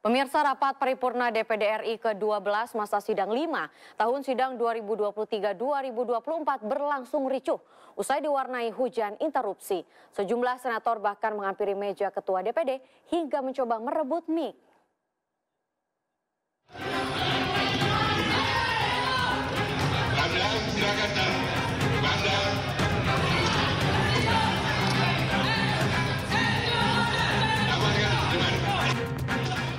Pemirsa, rapat paripurna DPD RI ke-12 masa sidang 5 tahun sidang 2023-2024 berlangsung ricuh. Usai diwarnai hujan interupsi, sejumlah senator bahkan menghampiri meja ketua DPD hingga mencoba merebut mic.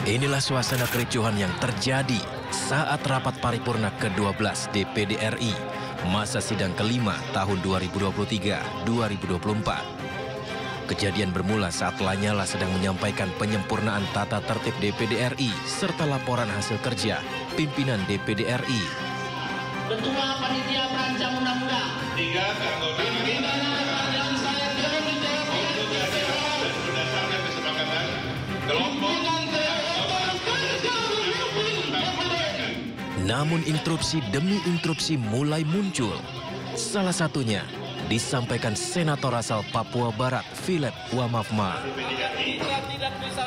Inilah suasana kericuhan yang terjadi saat rapat paripurna ke-12 DPD RI masa sidang kelima tahun 2023-2024. Kejadian bermula saat Lanyala sedang menyampaikan penyempurnaan tata tertib DPD RI serta laporan hasil kerja pimpinan DPD RI. Ketua Panitia Perancang Undang-Undang. 3 anggota pimpinan dan saya berdasarkan kesepakatan kelompok. Namun interupsi demi interupsi mulai muncul. Salah satunya disampaikan Senator asal Papua Barat, Philip Wamafma.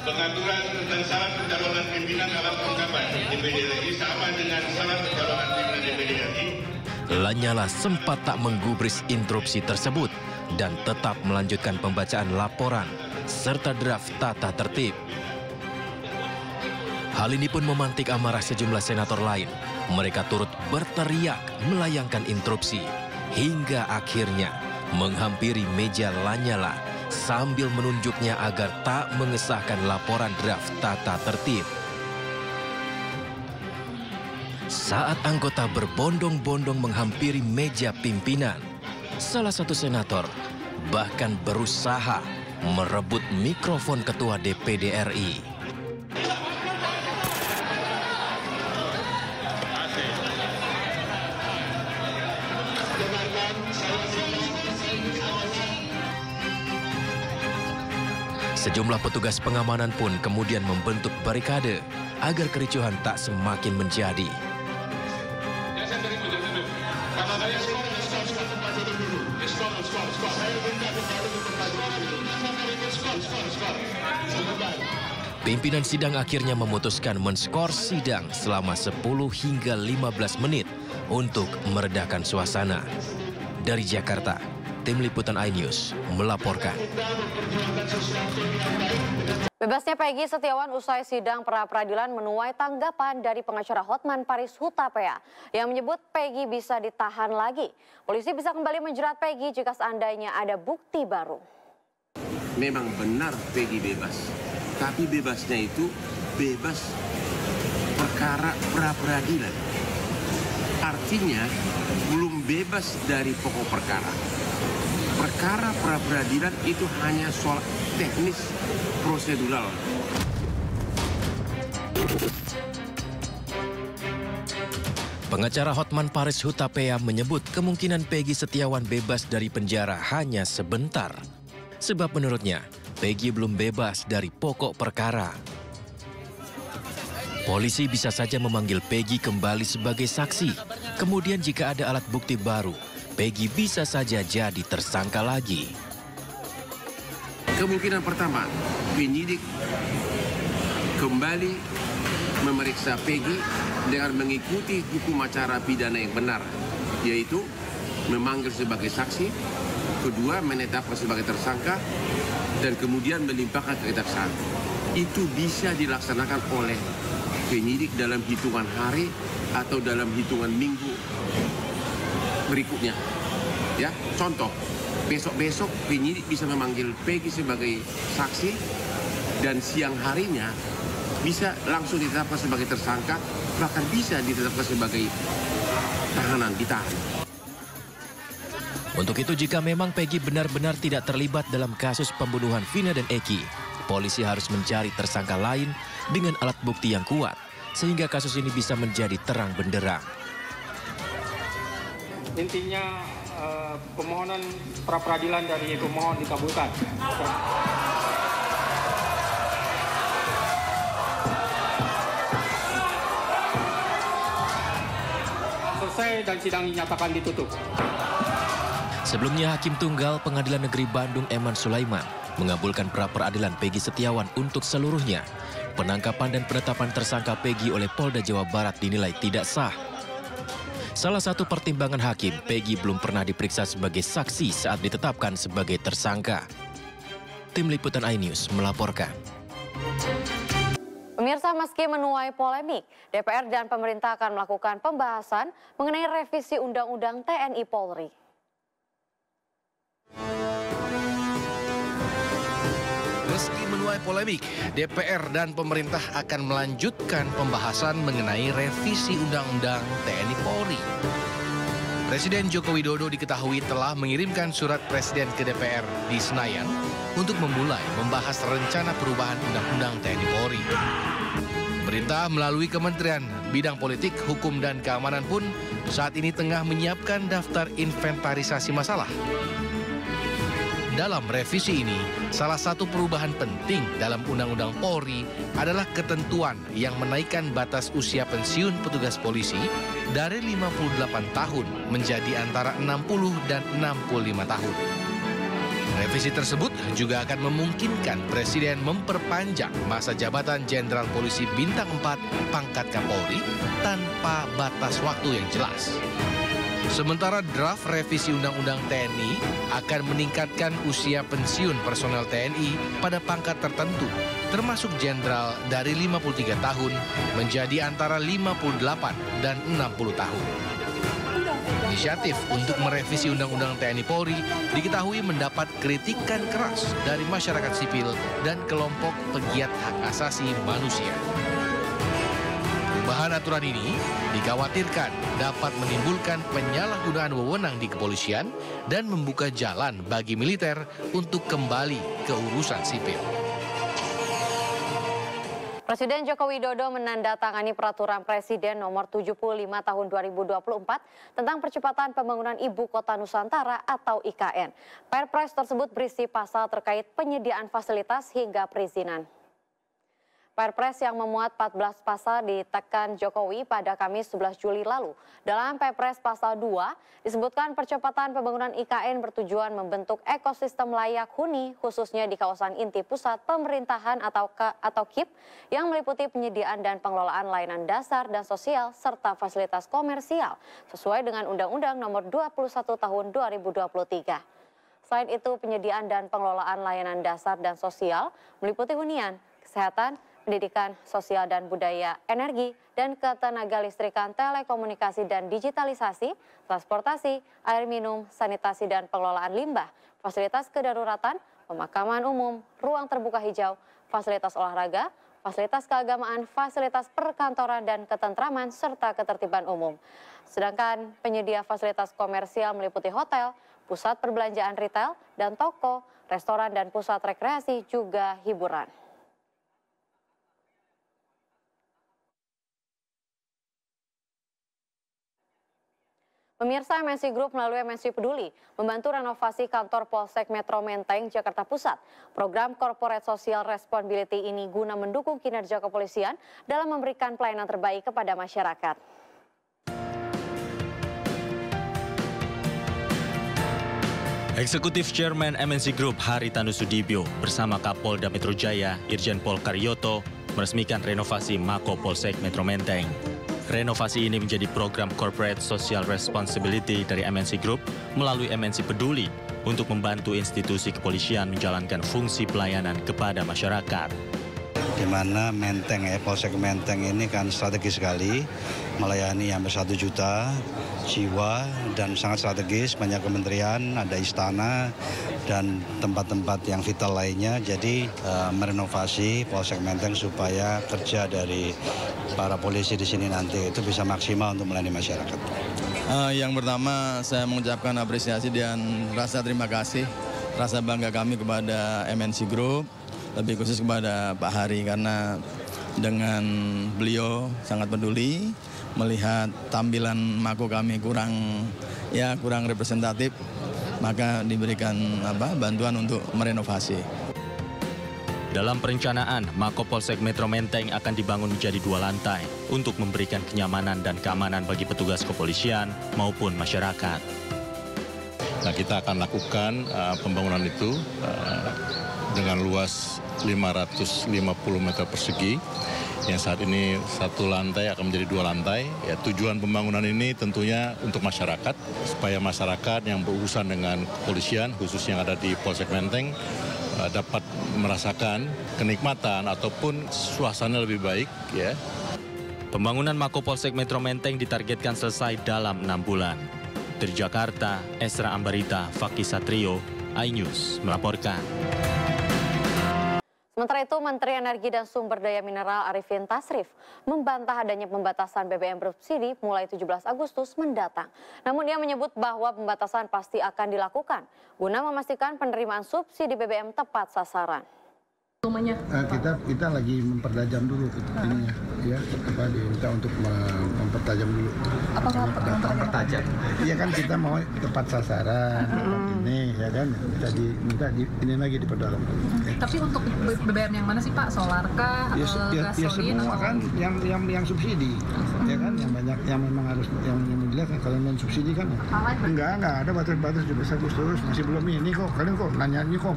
Pengaturan tentang syarat pencalonan pimpinan dalam ungkapan DPD RI sama dengan syarat pencalonan pimpinan DPD RI. Lanyala sempat tak menggubris interupsi tersebut dan tetap melanjutkan pembacaan laporan serta draft tata tertib. Hal ini pun memantik amarah sejumlah senator lain. Mereka turut berteriak melayangkan interupsi hingga akhirnya menghampiri meja Lanyala sambil menunjuknya agar tak mengesahkan laporan draft tata tertib. Saat anggota berbondong-bondong menghampiri meja pimpinan, salah satu senator bahkan berusaha merebut mikrofon ketua DPD RI. Sejumlah petugas pengamanan pun kemudian membentuk barikade agar kericuhan tak semakin menjadi. Pimpinan sidang akhirnya memutuskan men-skor sidang selama 10 hingga 15 menit untuk meredakan suasana. Dari Jakarta, Tim Liputan iNews melaporkan. Bebasnya Peggy Setiawan usai sidang pra-peradilan menuai tanggapan dari pengacara Hotman Paris Hutapea yang menyebut Peggy bisa ditahan lagi. Polisi bisa kembali menjerat Peggy jika seandainya ada bukti baru. Memang benar Peggy bebas, tapi bebasnya itu bebas perkara pra-peradilan. Artinya belum bebas dari pokok perkara. Perkara pra-peradilan itu hanya soal teknis prosedural. Pengacara Hotman Paris Hutapea menyebut kemungkinan Peggy Setiawan bebas dari penjara hanya sebentar. Sebab menurutnya, Peggy belum bebas dari pokok perkara. Polisi bisa saja memanggil Peggy kembali sebagai saksi. Kemudian jika ada alat bukti baru, Peggy bisa saja jadi tersangka lagi. Kemungkinan pertama, penyidik kembali memeriksa Peggy dengan mengikuti hukum acara pidana yang benar, yaitu memanggil sebagai saksi, kedua menetapkan sebagai tersangka, dan kemudian melimpahkan kejaksaan. Itu bisa dilaksanakan oleh penyidik dalam hitungan hari atau dalam hitungan minggu berikutnya. Ya, contoh, besok-besok penyidik bisa memanggil Peggy sebagai saksi dan siang harinya bisa langsung ditetapkan sebagai tersangka, bahkan bisa ditetapkan sebagai tahanan, ditahan. Untuk itu jika memang Peggy benar-benar tidak terlibat dalam kasus pembunuhan Vina dan Eki, polisi harus mencari tersangka lain dengan alat bukti yang kuat, sehingga kasus ini bisa menjadi terang benderang. Intinya permohonan pra-peradilan dari pemohon dikabulkan. Selesai dan sidang dinyatakan ditutup. Sebelumnya Hakim Tunggal Pengadilan Negeri Bandung Eman Sulaiman mengabulkan pra-peradilan Peggy Setiawan untuk seluruhnya. penangkapan dan penetapan tersangka Peggy oleh Polda Jawa Barat dinilai tidak sah. Salah satu pertimbangan hakim, Peggy belum pernah diperiksa sebagai saksi saat ditetapkan sebagai tersangka. Tim Liputan iNews melaporkan. Pemirsa, meski menuai polemik, DPR dan pemerintah akan melakukan pembahasan mengenai revisi Undang-Undang TNI Polri. Meski menuai polemik, DPR dan pemerintah akan melanjutkan pembahasan mengenai revisi Undang-Undang TNI Polri. Presiden Joko Widodo diketahui telah mengirimkan surat Presiden ke DPR di Senayan untuk memulai membahas rencana perubahan Undang-Undang TNI Polri. Pemerintah melalui Kementerian Bidang Politik, Hukum, dan Keamanan pun saat ini tengah menyiapkan daftar inventarisasi masalah. Dalam revisi ini, salah satu perubahan penting dalam Undang-Undang Polri adalah ketentuan yang menaikkan batas usia pensiun petugas polisi dari 58 tahun menjadi antara 60 dan 65 tahun. Revisi tersebut juga akan memungkinkan Presiden memperpanjang masa jabatan Jenderal Polisi Bintang 4 pangkat Kapolri tanpa batas waktu yang jelas. Sementara draft revisi Undang-Undang TNI akan meningkatkan usia pensiun personel TNI pada pangkat tertentu, termasuk jenderal dari 53 tahun menjadi antara 58 dan 60 tahun. Inisiatif untuk merevisi Undang-Undang TNI Polri diketahui mendapat kritikan keras dari masyarakat sipil dan kelompok pegiat hak asasi manusia. Perubahan aturan ini dikhawatirkan dapat menimbulkan penyalahgunaan wewenang di kepolisian dan membuka jalan bagi militer untuk kembali ke urusan sipil. Presiden Joko Widodo menandatangani Peraturan Presiden Nomor 75 Tahun 2024 tentang percepatan pembangunan Ibu Kota Nusantara atau IKN. Perpres tersebut berisi pasal terkait penyediaan fasilitas hingga perizinan. Perpres yang memuat 14 pasal ditekan Jokowi pada Kamis 11 Juli lalu. Dalam Perpres pasal 2 disebutkan percepatan pembangunan IKN bertujuan membentuk ekosistem layak huni khususnya di kawasan inti pusat pemerintahan atau KIP yang meliputi penyediaan dan pengelolaan layanan dasar dan sosial serta fasilitas komersial sesuai dengan Undang-Undang Nomor 21 Tahun 2023. Selain itu, penyediaan dan pengelolaan layanan dasar dan sosial meliputi hunian, kesehatan, pendidikan, sosial dan budaya, energi, dan ketenagalistrikan, telekomunikasi dan digitalisasi, transportasi, air minum, sanitasi dan pengelolaan limbah, fasilitas kedaruratan, pemakaman umum, ruang terbuka hijau, fasilitas olahraga, fasilitas keagamaan, fasilitas perkantoran dan ketentraman, serta ketertiban umum. Sedangkan penyedia fasilitas komersial meliputi hotel, pusat perbelanjaan retail, dan toko, restoran dan pusat rekreasi juga hiburan. Pemirsa, MNC Group melalui MNC Peduli membantu renovasi kantor Polsek Metro Menteng, Jakarta Pusat. Program Corporate Social Responsibility ini guna mendukung kinerja kepolisian dalam memberikan pelayanan terbaik kepada masyarakat. Eksekutif Chairman MNC Group Haritanu Sudibyo bersama Kapolda Metro Jaya Irjen Pol Karyoto meresmikan renovasi Mako Polsek Metro Menteng. Renovasi ini menjadi program Corporate Social Responsibility dari MNC Group melalui MNC Peduli untuk membantu institusi kepolisian menjalankan fungsi pelayanan kepada masyarakat. Di mana Menteng, Polsek Menteng ini kan strategis sekali, melayani hampir 1 juta jiwa dan sangat strategis, banyak kementerian, ada istana dan tempat-tempat yang vital lainnya. Jadi merenovasi Polsek Menteng supaya kerja dari para polisi di sini nanti itu bisa maksimal untuk melayani masyarakat. Yang pertama saya mengucapkan apresiasi dan rasa terima kasih, rasa bangga kami kepada MNC Group, lebih khusus kepada Pak Hari karena dengan beliau sangat peduli melihat tampilan Mako kami kurang representatif, maka diberikan bantuan untuk merenovasi. Dalam perencanaan, Mako Polsek Metro Menteng akan dibangun menjadi 2 lantai untuk memberikan kenyamanan dan keamanan bagi petugas kepolisian maupun masyarakat. Nah, kita akan lakukan pembangunan itu dengan luas 550 meter persegi. Yang saat ini 1 lantai akan menjadi 2 lantai. Ya, tujuan pembangunan ini tentunya untuk masyarakat, supaya masyarakat yang berurusan dengan kepolisian, khususnya yang ada di Polsek Menteng, dapat merasakan kenikmatan ataupun suasana lebih baik. Ya. Pembangunan Mako Polsek Metro Menteng ditargetkan selesai dalam 6 bulan. Dari Jakarta, Esra Ambarita, Fakih Satrio, iNews melaporkan. Sementara itu, Menteri Energi dan Sumber Daya Mineral Arifin Tasrif membantah adanya pembatasan BBM bersubsidi mulai 17 Agustus mendatang. Namun dia menyebut bahwa pembatasan pasti akan dilakukan guna memastikan penerimaan subsidi BBM tepat sasaran. Kita lagi mempertajam dulu ininya, ya, diminta untuk mempertajam dulu. Apakah mempertajam? Iya kan, kita mau tepat sasaran, ini ya kan, bisa diminta ini lagi diperdalam. Tapi untuk BBM yang mana sih Pak? Solar kah? Ya semua kan, yang subsidi, ya kan, yang banyak, yang memang harus, yang dilihat kalau non subsidi kan, enggak ada batas-batas 17 Agustus, masih belum ini kok, kalian kok nanya kok.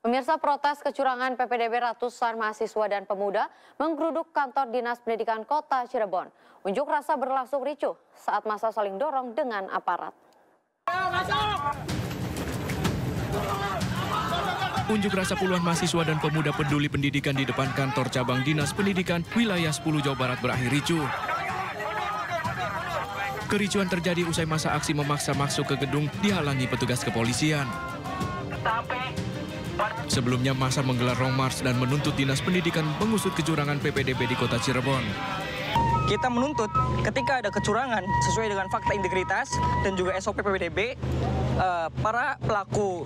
Pemirsa, protes kecurangan PPDB ratusan mahasiswa dan pemuda menggeruduk kantor Dinas Pendidikan Kota Cirebon. Unjuk rasa berlangsung ricuh saat massa saling dorong dengan aparat. Unjuk rasa puluhan mahasiswa dan pemuda peduli pendidikan di depan kantor cabang Dinas Pendidikan wilayah 10 Jawa Barat berakhir ricuh. Kericuan terjadi usai massa aksi memaksa masuk ke gedung dihalangi petugas kepolisian. Sebelumnya massa menggelar long march dan menuntut Dinas Pendidikan mengusut kecurangan PPDB di Kota Cirebon. Kita menuntut ketika ada kecurangan sesuai dengan fakta integritas dan juga SOP PPDB, para pelaku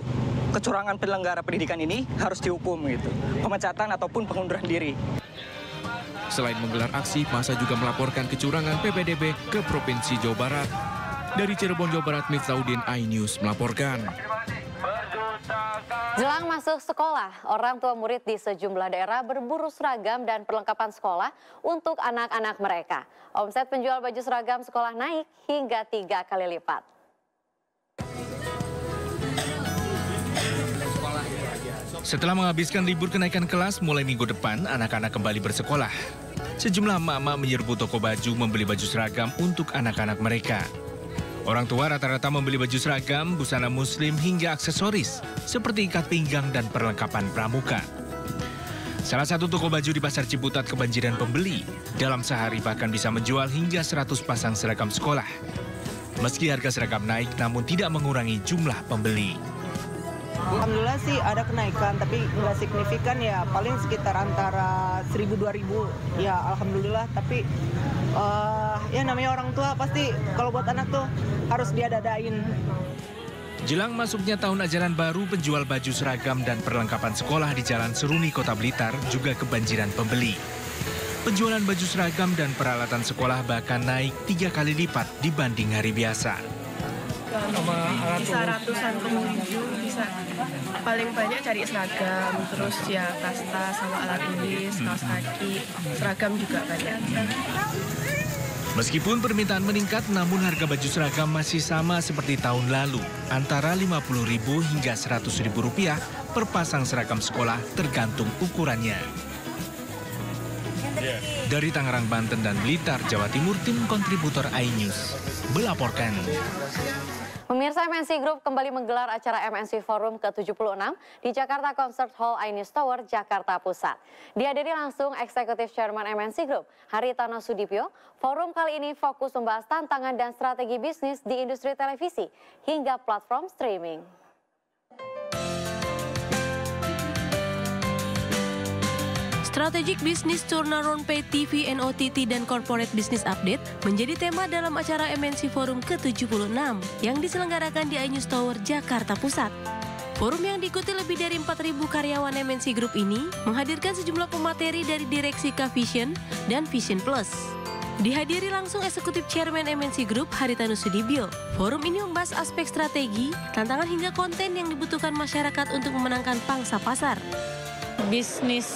kecurangan penyelenggara pendidikan ini harus dihukum gitu, pemecatan ataupun pengunduran diri. Selain menggelar aksi, massa juga melaporkan kecurangan PPDB ke Provinsi Jawa Barat. Dari Cirebon, Jawa Barat, Miftahudin, iNews melaporkan. Jelang masuk sekolah, orang tua murid di sejumlah daerah berburu seragam dan perlengkapan sekolah untuk anak-anak mereka. Omset penjual baju seragam sekolah naik hingga 3 kali lipat. Setelah menghabiskan libur kenaikan kelas mulai minggu depan, anak-anak kembali bersekolah. Sejumlah emak-emak menyerbu toko baju membeli baju seragam untuk anak-anak mereka. Orang tua rata-rata membeli baju seragam, busana muslim hingga aksesoris seperti ikat pinggang dan perlengkapan pramuka. Salah satu toko baju di Pasar Ciputat kebanjiran pembeli. Dalam sehari bahkan bisa menjual hingga 100 pasang seragam sekolah. Meski harga seragam naik, namun tidak mengurangi jumlah pembeli. Alhamdulillah sih ada kenaikan, tapi nggak signifikan ya, paling sekitar antara 1.000-2.000 ya alhamdulillah. Tapi ya namanya orang tua pasti kalau buat anak tuh harus diadadain. Jelang masuknya tahun ajaran baru, penjual baju seragam dan perlengkapan sekolah di Jalan Seruni, Kota Blitar juga kebanjiran pembeli. Penjualan baju seragam dan peralatan sekolah bahkan naik 3 kali lipat dibanding hari biasa. Bisa ratusan pengunjung, bisa paling banyak cari seragam, terus ya tas-tas sama alat tulis, kaos kaki, seragam juga banyak. Meskipun permintaan meningkat, namun harga baju seragam masih sama seperti tahun lalu, antara Rp50.000 hingga Rp100.000 per pasang seragam sekolah tergantung ukurannya. Dari Tangerang, Banten dan Blitar, Jawa Timur, tim kontributor iNews melaporkan. Pemirsa, MNC Group kembali menggelar acara MNC Forum ke-76 di Jakarta Concert Hall iNews Tower, Jakarta Pusat. Dihadiri langsung Eksekutif Chairman MNC Group, Haritano Sudibyo. Forum kali ini fokus membahas tantangan dan strategi bisnis di industri televisi hingga platform streaming. Strategic Business Turnaround Pay TV and OTT dan Corporate Business Update menjadi tema dalam acara MNC Forum ke-76 yang diselenggarakan di iNews Tower, Jakarta Pusat. Forum yang diikuti lebih dari 4.000 karyawan MNC Group ini menghadirkan sejumlah pemateri dari Direksi K-Vision dan Vision Plus. Dihadiri langsung Eksekutif Chairman MNC Group, Haritano Sudibyo. Forum ini membahas aspek strategi, tantangan hingga konten yang dibutuhkan masyarakat untuk memenangkan pangsa pasar. bisnis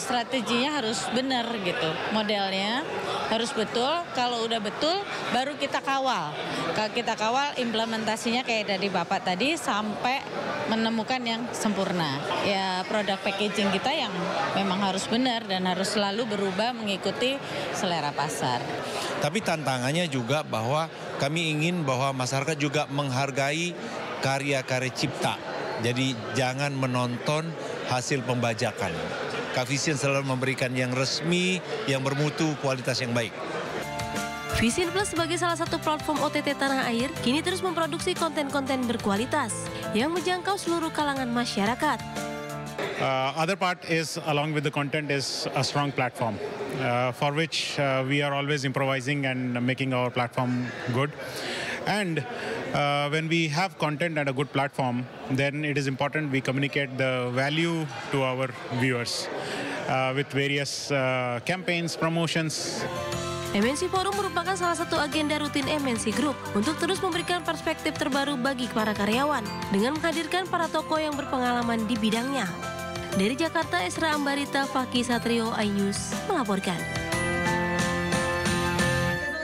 strateginya harus benar gitu, modelnya harus betul. Kalau udah betul, baru kita kawal. Kalau kita kawal implementasinya kayak dari Bapak tadi sampai menemukan yang sempurna. Ya produk packaging kita yang memang harus benar dan harus selalu berubah mengikuti selera pasar. Tapi tantangannya juga bahwa kami ingin bahwa masyarakat juga menghargai karya-karya cipta. Jadi jangan menonton hasil pembajakan. Kak Visin selalu memberikan yang resmi, yang bermutu, kualitas yang baik. Visin Plus sebagai salah satu platform OTT tanah air, kini terus memproduksi konten-konten berkualitas yang menjangkau seluruh kalangan masyarakat. Other part is, along with the content, is a strong platform for which we are always improvising and making our platform good. And when we have content and a good platform, then it is important we communicate the value to our viewers with various campaigns, promotions. MNC Forum merupakan salah satu agenda rutin MNC Group untuk terus memberikan perspektif terbaru bagi para karyawan dengan menghadirkan para tokoh yang berpengalaman di bidangnya. Dari Jakarta, Esra Ambarita, Fakih Satrio, iNews melaporkan.